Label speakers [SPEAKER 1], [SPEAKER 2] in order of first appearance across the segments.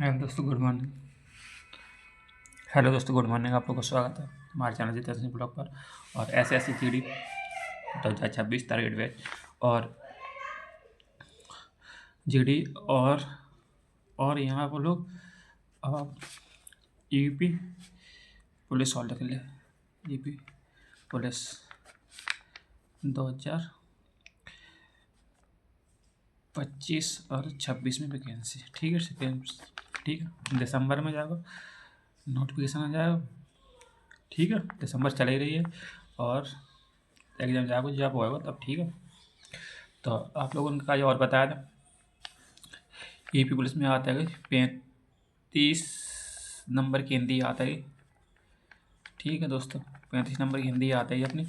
[SPEAKER 1] Hello दोस्तों, good morning. Hello दोस्तों, good morning. आप लोगों को स्वागत है हमारे चैनल जितेंद्र सिंह ब्लॉग पर। और SSC GD 2026 टारगेट बैच और GD और यहाँ पर लोग यूपी पुलिस सॉल्व कर लिया। यूपी पुलिस 2025 और 26 में वैकेंसी। ठीक है, सेकेंड। ठीक है, दिसंबर में जाएगा नोटिफिकेशन आ जाएगा। ठीक है, दिसंबर चल ही रही है और एग्जाम जाएगा जब होगा तब। ठीक है, तो आप लोगों ने कहा और बताया था यूपी पुलिस में आता है 35 नंबर की हिंदी आता है। ठीक है दोस्तों, 35 नंबर की हिंदी आता है अपनी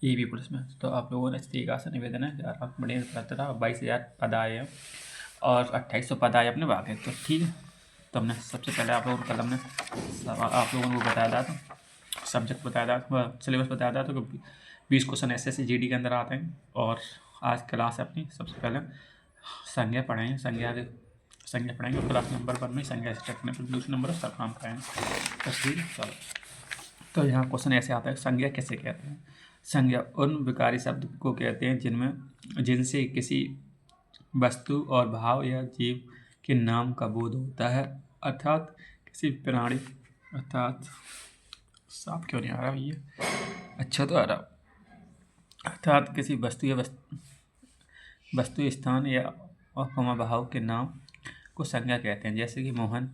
[SPEAKER 1] यूपी पुलिस में। तो आप लोगों ने इस तरीका से निवेदन है यार, बढ़िया पता था 22,000 पद आए हैं और 2800 पद आए अपने बाकी। तो ठीक है, तो हमने सबसे पहले आप लोगों को कल हमने आप लोगों को बताया था, सब्जेक्ट बताया था, सिलेबस बताया था। तो 20 क्वेश्चन SSC GD के अंदर आते हैं। और आज क्लास है अपनी, सबसे पहले संज्ञा पढ़ेंगे। संज्ञा पढ़ेंगे और क्लास नंबर 1 में संज्ञा स्टार्ट करने, फिर दूसरे नंबर सब काम करेंगे। तो ठीक है, चलो। तो यहाँ क्वेश्चन ऐसे आता है, संज्ञा कैसे कहते हैं। संज्ञा उन विकारी शब्द को कहते हैं जिनसे किसी वस्तु और भाव या जीव के नाम का बोध होता है, अर्थात किसी प्राणी, अर्थात साफ क्यों नहीं आ रहा ये, अच्छा तो आ रहा, अर्थात किसी वस्तु स्थान या उपमा भाव के नाम को संज्ञा कहते हैं। जैसे कि मोहन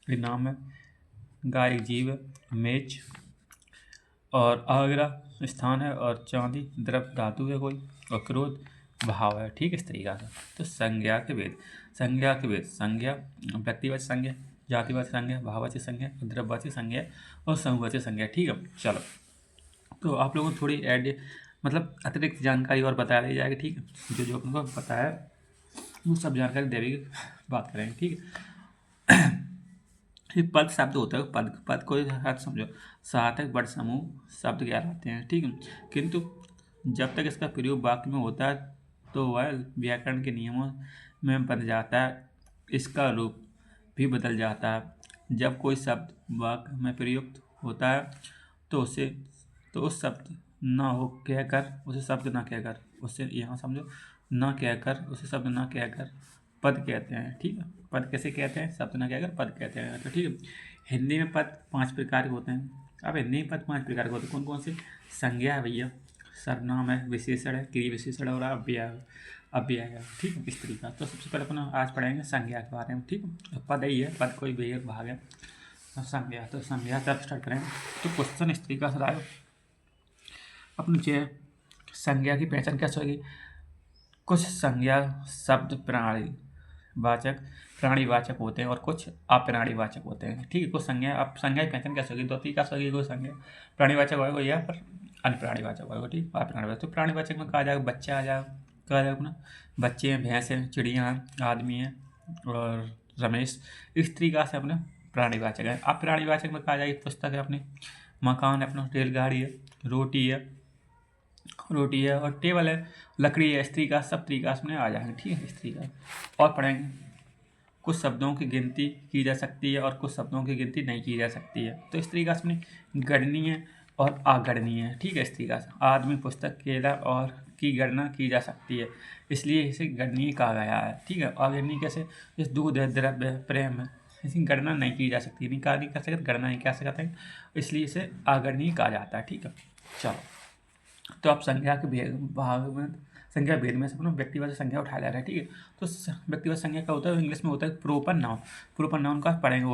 [SPEAKER 1] ये नाम है, गाय जीव, मेज और आगरा स्थान है, और चांदी द्रव धातु है कोई, और क्रोध भाव है। ठीक, इस तरीका से। तो संज्ञा के भेद संज्ञा व्यक्तिवाची संज्ञा, जातिवाची संज्ञा, भाववाची संज्ञा, द्रव्यवाची संज्ञा और समूहवाची संज्ञा। ठीक है, चलो। तो आप लोगों को थोड़ी मतलब अतिरिक्त जानकारी और बता दी जाएगी। ठीक है, जो जो आपको बताया वो सब जानकारी देने की बात करेंगे। ठीक है, ये पद शब्द होता है, पद को अर्थ समझो। सार्थक वर्ड समूह शब्द क्या रहते हैं। ठीक है, किंतु जब तक इसका प्रयोग वाक्य में होता है तो वह व्याकरण के नियमों में बन जाता है, इसका रूप भी बदल जाता है। जब कोई शब्द वाक्य में प्रयुक्त होता है तो उस शब्द न हो कहकर उसे शब्द न कहकर उसे यहाँ समझो न कहकर उसे शब्द न कहकर पद कहते हैं। ठीक है, पद कैसे कहते हैं, शब्द न कहकर पद कहते हैं। तो ठीक है, हिंदी में पद 5 प्रकार के होते हैं। अब हिंदी में पद 5 प्रकार के होते हैं। कौन कौन से। संज्ञा है भैया, सर्वनाम है, विशेषण है, क्रिया विशेषण और अव्यय है। ठीक है, इस तरीका। तो सबसे पहले अपन आज पढ़ेंगे संज्ञा के बारे में। ठीक है, पद ही है, पद कोई भी एक भाग है। संज्ञा, तो संज्ञा से स्टार्ट करेंगे। तो क्वेश्चन इस तरीका से आएगा अपनी जो संज्ञा की पहचान कैसे होगी। कुछ संज्ञा शब्द प्राणीवाचक होते हैं और कुछ अप्राणीवाचक होते हैं। ठीक है, कुछ संज्ञा की पहचान कैसे होगी, 2 तरीका से होगी। कोई संज्ञा प्राणीवाचक होगा या पर अनप्राणीवाचक होगा। ठीक, अप्राणीवाचक। तो प्राणीवाचक में कहा जाएगा बच्चा आ जाएगा, कहा जाएगा ना बच्चे हैं, भैंस हैं, चिड़िया हैं, आदमी हैं और रमेश। इस तरीका से अपने प्राणीवाचक है। अप्राणीवाचक में कहा जाएगी पुस्तक है अपनी, मकान है अपना, रेलगाड़ी है, रोटी है और टेबल है, लकड़ी है। इस तरीका सब तरीका में आ जाएंगे। ठीक है, इस तरीका। और पढ़ेंगे कुछ शब्दों की गिनती की जा सकती है और कुछ शब्दों की गिनती नहीं की जा सकती है। तो इस तरीका से गणनीय और अगणनीय है। ठीक है, इस तरीका से आदमी, पुस्तक, केला और की गणना की जा सकती है, इसलिए इसे गणनीय कहा गया है। ठीक है, अगणनीय कैसे, जैसे दूध है, द्रव्य है, प्रेम है, इसकी गणना नहीं की जा सकती, नहीं कर सकते, गणना नहीं कर सकते हैं, इसलिए इसे अगणनीय कहा जाता है। ठीक है, चलो। तो आप संज्ञा के भाग में संज्ञा भेद में से अपना व्यक्तिवाचक संज्ञा उठाया जा रहा है। ठीक है, तो व्यक्तिवाचक संज्ञा का होता है, इंग्लिश में होता है प्रोपर नाउन। प्रोपर नाउन का पढ़ेंगे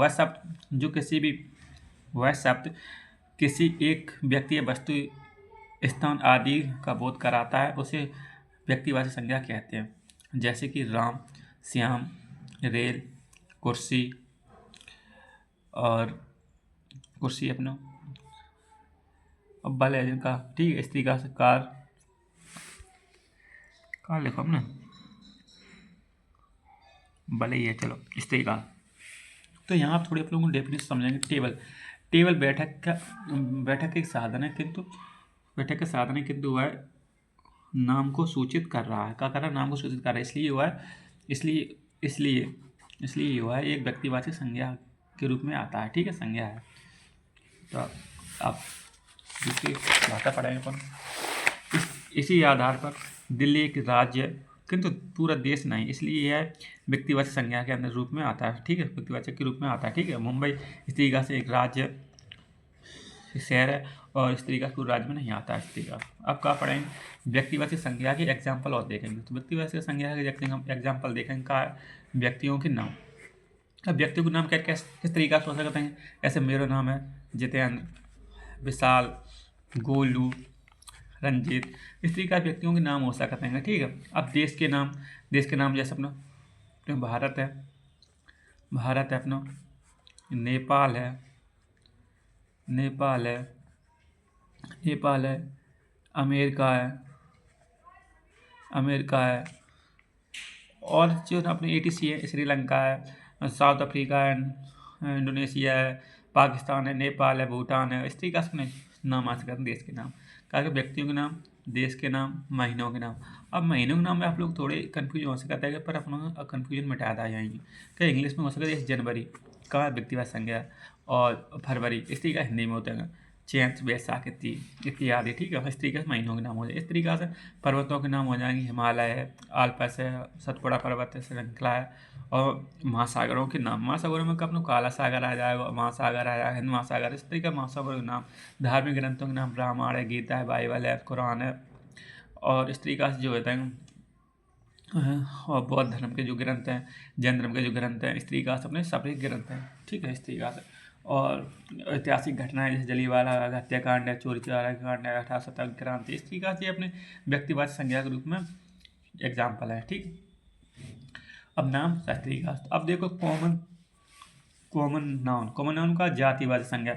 [SPEAKER 1] वह शब्द किसी एक व्यक्ति या वस्तु, स्थान आदि का बोध कराता है, उसे व्यक्तिवाचक संज्ञा कहते हैं। जैसे कि राम, श्याम, रेल, कुर्सी और कुर्सी अपना बल है जिनका। ठीक है, इस तरीका से कार लिखो हमने, भले ही है, चलो इस तरीका। तो यहाँ आप थोड़ी आप लोगों को डेफिनेशन समझेंगे। टेबल बैठक के साधन है, किंतु वह नाम को सूचित कर रहा है। क्या कर रहा है, नाम को सूचित कर रहा है, इसलिए इसलिए ये हुआ है, एक व्यक्तिवाचक संज्ञा के रूप में आता है। ठीक है, संज्ञा है। तो अब दूसरी भाषा पढ़ेंगे अपन। इसी आधार पर दिल्ली एक राज्य किंतु पूरा देश नहीं, इसलिए यह व्यक्तिवाचक संज्ञा के अंदर रूप में आता है। ठीक है, व्यक्तिवाचक के रूप में आता है। ठीक है, मुंबई इस तरीका से एक राज्य शहर है और इस तरीका से पूरे राज्य में नहीं आता है इस तरीका। अब क्या पढ़ेंगे, व्यक्तिवाचक संज्ञा के एग्जाम्पल और देखेंगे। तो व्यक्तिवाचक संज्ञा के एग्जाम्पल देखेंगे का व्यक्तियों के नाम। अब व्यक्तियों के नाम क्या किस तरीका से हो सकते हैं, ऐसे मेरा नाम है जितेंद्र, विशाल, गोलू, रंजीत, इस तरीका के व्यक्तियों के नाम हो सकते हैं। ठीक है, अब देश के नाम जैसे अपना भारत है, अपना नेपाल है, अमेरिका है, और जो अपने ATC है, श्रीलंका है, साउथ अफ्रीका है, इंडोनेशिया है, पाकिस्तान है, नेपाल है, भूटान है। इस तरीके से अपने नाम आ सकते हैं देश के नाम। क्या व्यक्तियों के नाम, देश के नाम, महीनों के नाम। अब महीनों के नाम में आप लोग थोड़े कन्फ्यूजन हो सकता है, पर अपना कन्फ्यूजन मिटा दिया जाएंगे। क्या इंग्लिश में हो सकता है जनवरी का व्यक्तिवाचक संज्ञा, और फरवरी इस तरीका हिंदी में होते हैं, चैत, बैसाख इत्यादि। ठीक है, इस तरीके से महीनों के नाम हो जाए। इस तरीके से पर्वतों के नाम हो जाएंगे, हिमालय है, आल्पस है, सतपुड़ा पर्वत है, श्रृंखला है। और महासागरों के नाम, महासागरों में अपना काला सागर आ जाएगा, महासागर आ जाएगा, हिंद महासागर, इस तरीके महासागरों के नाम। धार्मिक ग्रंथों के नाम रामायण है, गीता है, बाइबल है, कुरान है, और इस तरीका से जो होता है। और बौद्ध धर्म के जो ग्रंथ हैं, जैन धर्म के जो ग्रंथ हैं, इस तरीका से अपने सभी ग्रंथ हैं। ठीक है, इस तरीका से। और ऐतिहासिक घटनाएं जैसे जलियांवाला हत्याकांड है, चोरी चौरा कांड है, 1870 क्रांति, इस तरीका से अपने व्यक्तिवाचक संज्ञा के रूप में एग्जाम्पल है। ठीक, अब नाम शास्त्रीय का। अब देखो कॉमन नाउन का जातिवाचक संज्ञा।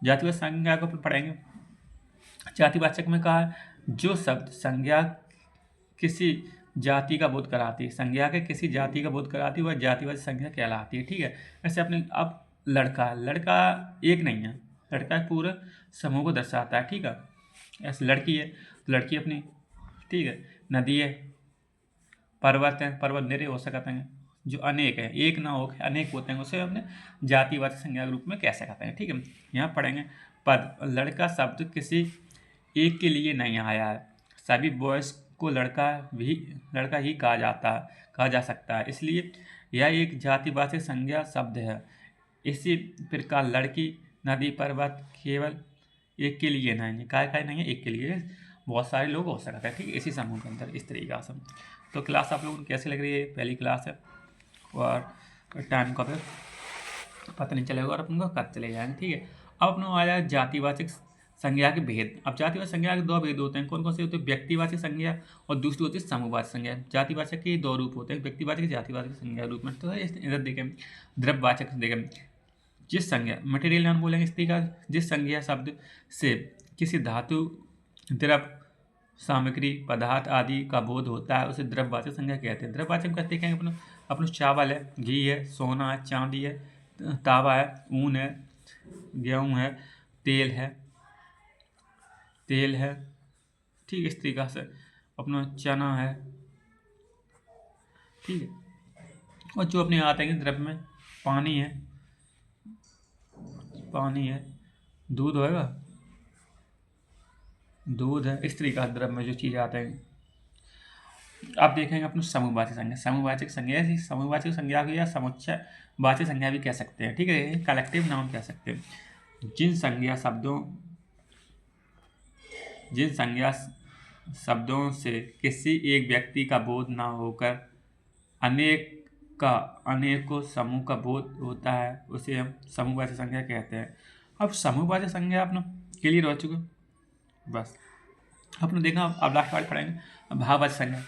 [SPEAKER 1] जातिवाचक संज्ञा को पढ़ेंगे। जातिवाचक में कहा है जो शब्द संज्ञा किसी जाति का बोध कराती है, संज्ञा के किसी जाति का बोध कराती है, वह जातिवाचक संज्ञा कहलाती है। ठीक है, ऐसे अपने अब लड़का एक नहीं है, लड़का पूरे समूह को दर्शाता है। ठीक है, ऐसे लड़की है तो लड़की अपनी। ठीक है, नदी है, पर्वत है, पर्वत निरे हो सकते हैं, जो अनेक है, एक ना हो अनेक होते हैं, उसे अपने जातिवाचक संज्ञा के रूप में कह सकते हैं। ठीक है, यहाँ पढ़ेंगे पद। लड़का शब्द किसी एक के लिए नहीं आया है, सभी बॉयज़ को लड़का ही कहा जा सकता है, इसलिए यह एक जातिवाचक संज्ञा शब्द है। इसी प्रकार लड़की, नदी, पर्वत केवल एक के लिए नहीं है, काय नहीं है, एक के लिए, बहुत सारे लोग हो सकते हैं। ठीक है, इसी समूह के अंदर इस तरीका से। तो क्लास आप लोगों को कैसे लग रही है, पहली क्लास है और टाइम का फिर पता नहीं चलेगा और अपन को कब चले जाएंगे। ठीक है, अब अपना आ जाए जातिवाचक संज्ञा के भेद। अब जातिवाचक संज्ञा के दो भेद होते हैं, कौन कौन से होते हैं, व्यक्तिवाचक संज्ञा और दूसरी होती है समूहवाचक संज्ञा। जातिवाचक के दो रूप होते हैं, व्यक्तिवाचक, जातिवाचक संज्ञा रूप में। तो इधर देखें, द्रव्यवाचक देखें, जिस संज्ञा, मटेरियल नाउन बोलेंगे इस तरीका, जिस संज्ञा शब्द से किसी धातु, द्रव, सामग्री, पदार्थ आदि का बोध होता है उसे द्रव्यवाचक संज्ञा कहते हैं। द्रव्यवाचक कहते हैं अपना चावल है, घी है, सोना है, चांदी है, तांबा है, ऊन है, गेहूँ है, तेल है। ठीक, इस तरीका से अपना चना है। ठीक है, और जो अपने आते हैं द्रव्य में, पानी है, दूध होएगा, दूध है, इस तरीका से द्रव्य में जो चीज़ आते हैं। आप देखेंगे अपने समूहवाचक संज्ञा। समूहवाचक संज्ञा को या समुच्चयवाचक संज्ञा भी कह सकते हैं। ठीक है, कलेक्टिव नाउन कह सकते हैं। जिन शब्दों से किसी एक व्यक्ति का बोध ना होकर अनेकों समूह का बोध होता है, उसे हम समूहवाचक संज्ञा कहते हैं। अब समूहवाचक संज्ञा अपना क्लियर हो चुका, बस अपने देखा। अब लास्ट वाले पढ़ेंगे भाववाचक संज्ञा।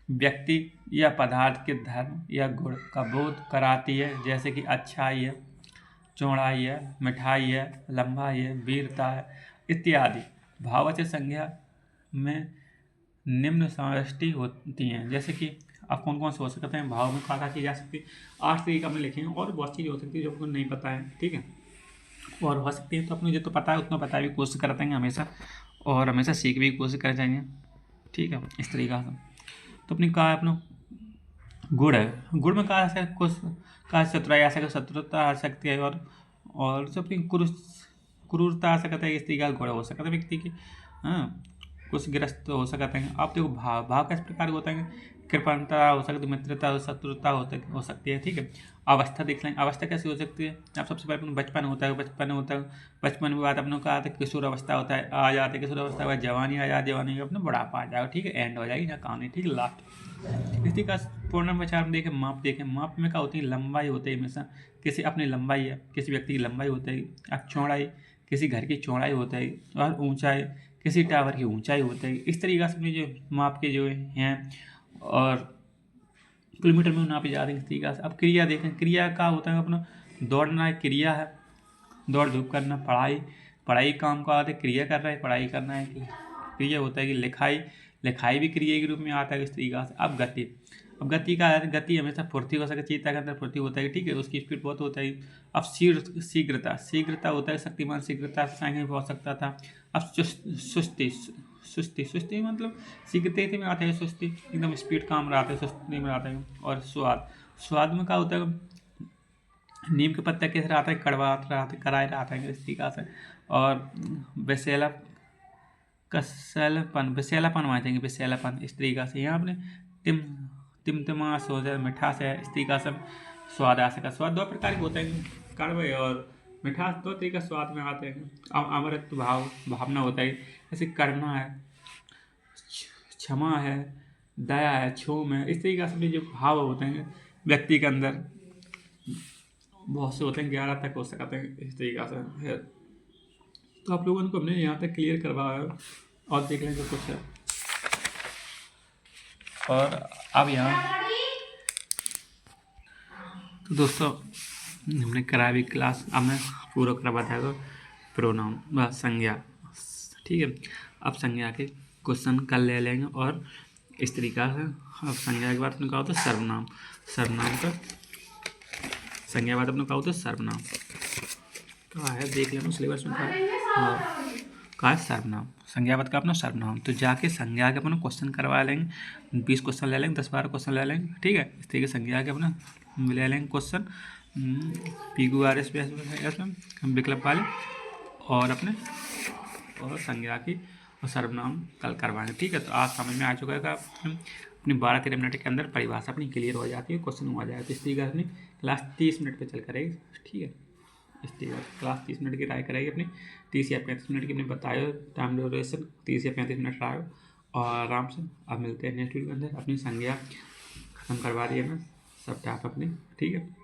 [SPEAKER 1] व्यक्ति या पदार्थ के धर्म या गुण का बोध कराती है, जैसे कि अच्छाई है, चौड़ाई है, मिठाई है, लंबाई है, वीरता है इत्यादि। भाववाचक संज्ञा में निम्न समष्टि होती हैं, जैसे कि आप कौन कौन से हो सकते हैं, भाव में क्या की जा सकती है, 8 तरीके हमने लिखे हैं, और बहुत चीज़ हो सकती है जो आपको नहीं पता है। ठीक है, और हो सकती है, तो अपने जो तो पता है उतना पता भी कोशिश करते हैं हमेशा, और हमेशा सीख भी कोशिश कर जाएंगे। ठीक है, इस तरीका से। तो अपनी कहा है अपना गुड़ है, गुड़ में कहा से कुछ कहा चतुराई आ सकती, शत्रुता आ सकती है, और जो अपनी क्रूरता आ सकता है, इस तरीके का गुण हो सकता है व्यक्ति की। हाँ, कुछ ग्रस्त हो सकते हैं। आप देखो भाव भाव किस प्रकार के होते हैं, कृपणता हो सकती है, मित्रता हो, शत्रुता हो सकती है, ठीक है। अवस्था देख लें, अवस्था कैसी हो सकती है। आप सबसे पहले अपना बचपन होता है, बचपन के बाद अपने कहा था किशोर अवस्था होता है, आ जाते किशोर अवस्था के बाद जवानी आ जाती, जवानी के अपना बुढ़ापा आ जाएगा, ठीक है, एंड हो जाएगी ना कहानी, ठीक है, लास्ट। इसी का पूर्ण विचार देखें, माप में क्या होती है, लंबाई होती है हमेशा, किसी अपनी लंबाई है, किसी व्यक्ति की लंबाई होती है, अब चौड़ाई किसी घर की चौड़ाई होती है, और ऊंचाई किसी टावर की ऊंचाई होती है। इस तरीके से अपने जो माप के जो हैं, और किलोमीटर में नापे जाते हैं इस तरीके से। अब क्रिया देखें, क्रिया का होता है अपना दौड़ना एक क्रिया है, दौड़ धूप करना, पढ़ाई काम का आता है, क्रिया कर रहा है, पढ़ाई करना है क्रिया होता है कि लिखाई भी क्रिया के रूप में आता है इस तरीके से। अब गति का है, गति हमेशा फुर्ती हो सकती है, चीता के अंदर फुर्ती होता है, ठीक है, उसकी स्पीड बहुत होता है। अब शीघ्रता होता है, शक्तिमान शीघ्रता से साइकिल पहुंच सकता था। अब सुस्ती मतलब शीघ्रता में आता है, सुस्ती एकदम स्पीड काम रहा है, सुस्ती में आता है। और स्वाद में क्या होता है, नीम के पत्ता कैसे रहा है, कड़वा रहा है, कराए रहा है इस तरीका से। और विषैला विषैलापन मान देंगे, विषैलापन इस तरीका से। यहाँ अपने टिमटिमास हो जाए, मिठास है, इस तरीका से स्वाद आ सका। स्वाद दो प्रकार के होते हैं, कड़वे और मिठास, दो तरीका स्वाद में आते हैं। अमृत भावना होता है, जैसे करुणा है, क्षमा है, दया है, क्षोभ है, इस तरीके से जो भाव होते हैं व्यक्ति के अंदर, बहुत से होते हैं, 11 तक हो सकते हैं इस तरीका से है। तो आप लोगों को हमने यहाँ तक क्लियर करवाया, और देख लेंगे कुछ है। और अब यहाँ तो दोस्तों हमने कराया भी क्लास, अब मैं पूरा करवा था प्रोनाउन व संज्ञा, ठीक है। अब संज्ञा के क्वेश्चन कल ले लेंगे, और इस तरीका से। अब संज्ञा के बाद अपने कहा होता है सर्वनाम, का संज्ञा बाद अपने कहा होता है सर्वनाम, कहा है देख लेना सिलेबस में कहा है सर्वनाम, संज्ञापद का अपना सर्वनाम। तो जाके संज्ञा के अपना क्वेश्चन करवा लेंगे, 20 क्वेश्चन ले लेंगे, 10-12 क्वेश्चन ले लेंगे, ठीक है। इस तरीके संज्ञा के अपना ले लेंगे क्वेश्चन, PQRS पे हम विकल्प वाले, और अपने और संज्ञा की और सर्वनाम कल करवाएंगे, ठीक है। तो आज समझ में आ चुका है कि अपनी 12-13 मिनट के अंदर परिभाषा अपनी क्लियर हो जाती है, क्वेश्चन हो जाएगा। तो इस तरीके अपनी क्लास 30 मिनट पर चल करेगी, ठीक है। इस तरीके क्लास 30 मिनट की राय करेगी अपनी, 30 या 35 मिनट की अपने बताए टाइम ड्यूरेशन, 30 या 35 मिनट रहा हो, और आराम से अब मिलते हैं नेक्स्ट वीडियो के अंदर। अपनी संज्ञा खत्म करवा दी है मैं सब टाइप अपनी, ठीक है।